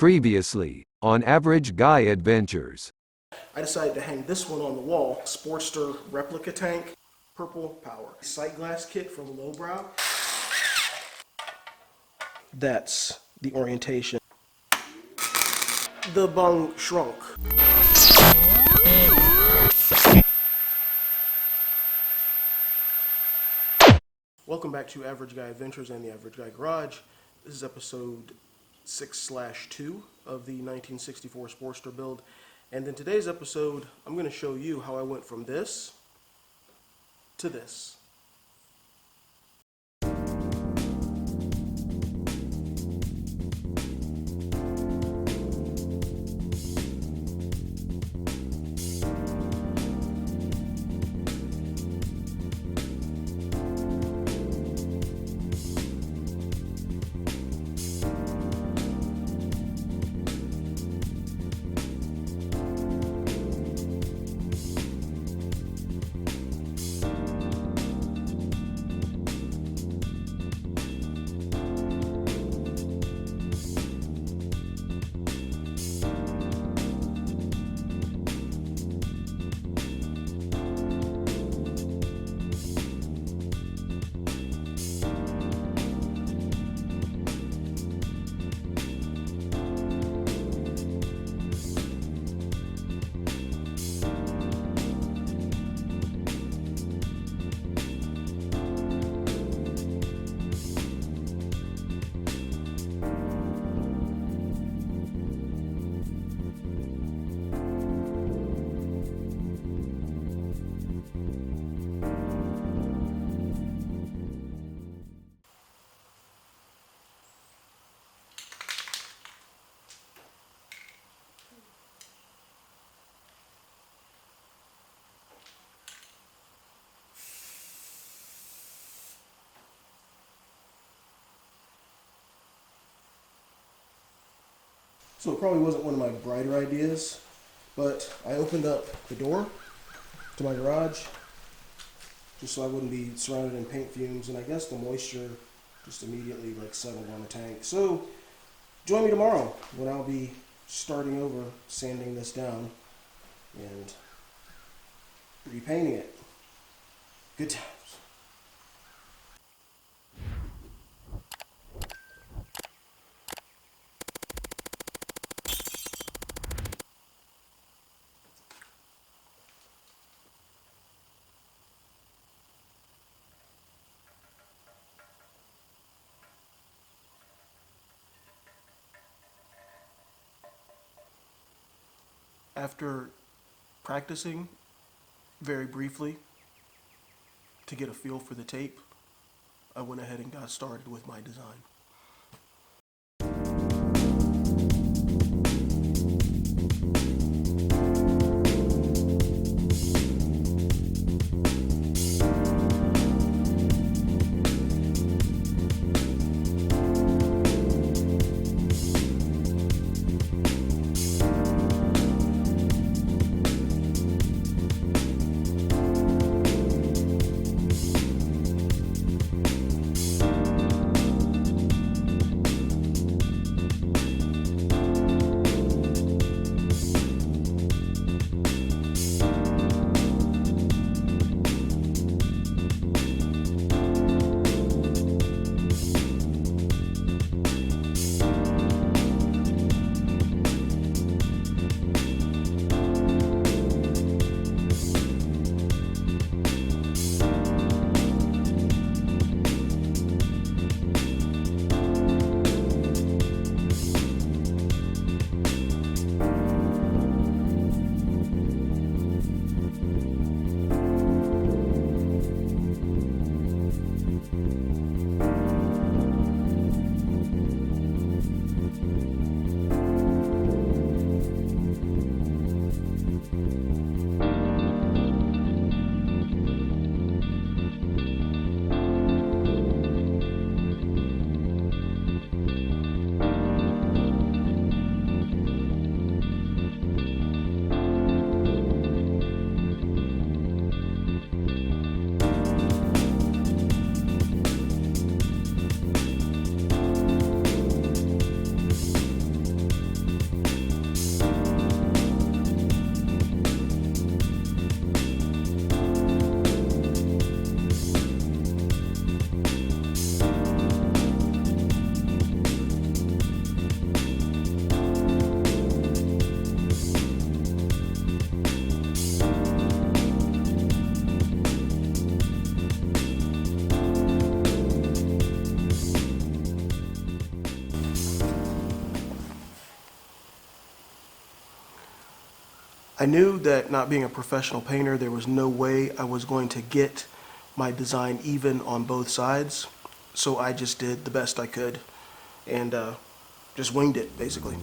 Previously, on Average Guy Adventures. I decided to hang this one on the wall. Sportster replica tank, purple power. Sight glass kit from Lowbrow. That's the orientation. The bung shrunk. Welcome back to Average Guy Adventures and the Average Guy Garage. This is episode 6/2 of the 1964 Sportster build. And in today's episode, I'm going to show you how I went from this to this. So it probably wasn't one of my brighter ideas, but I opened up the door to my garage just so I wouldn't be surrounded in paint fumes, and I guess the moisture just immediately settled on the tank. So join me tomorrow when I'll be starting over, sanding this down and repainting it. Good times. After practicing very briefly to get a feel for the tape, I went ahead and got started with my design. I knew that not being a professional painter, there was no way I was going to get my design even on both sides. So I just did the best I could and just winged it, basically.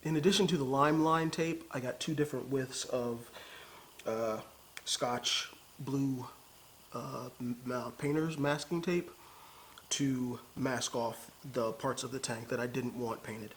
In addition to the lime line tape, I got two different widths of Scotch blue painter's masking tape to mask off the parts of the tank that I didn't want painted.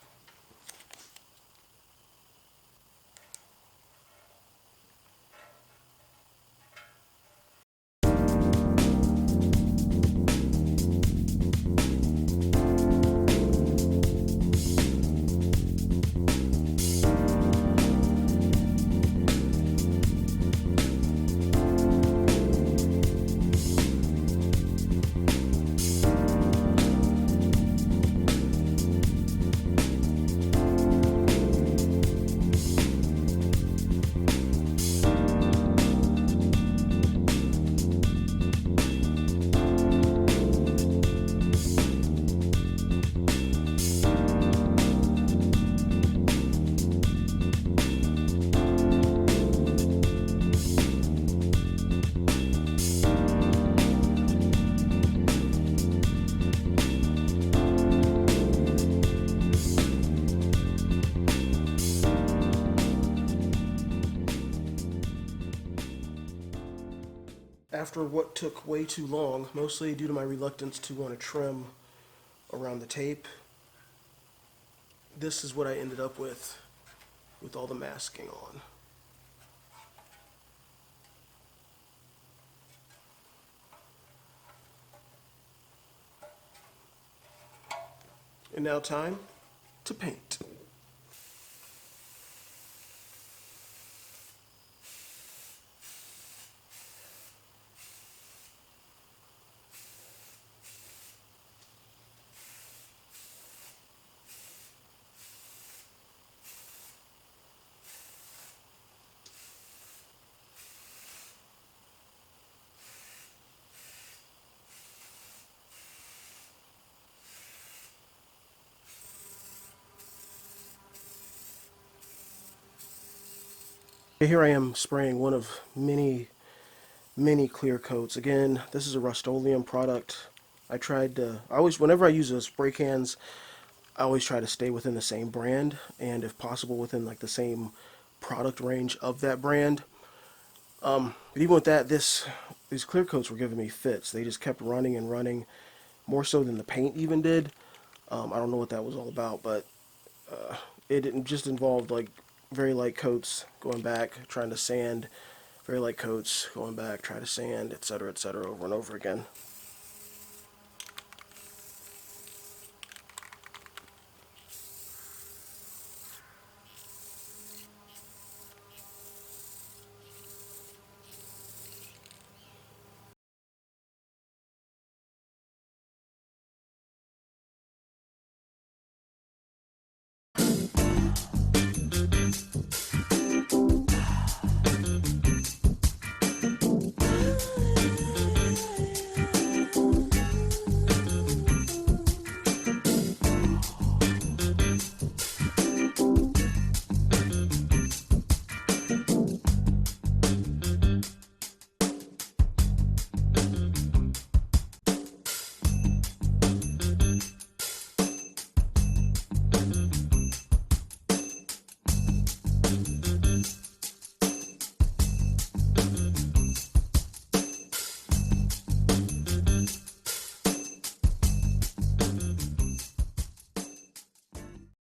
After what took way too long, mostly due to my reluctance to want to trim around the tape, this is what I ended up with all the masking on. And now time to paint. Here I am spraying one of many clear coats. Again, this is a Rust-Oleum product. Whenever I use those spray cans, I always try to stay within the same brand, and if possible within like the same product range of that brand. But even with that, these clear coats were giving me fits. They just kept running and running, more so than the paint even did. I don't know what that was all about, but it just involved like very light coats going back, trying to sand, very light coats going back, trying to sand, etc., over and over again.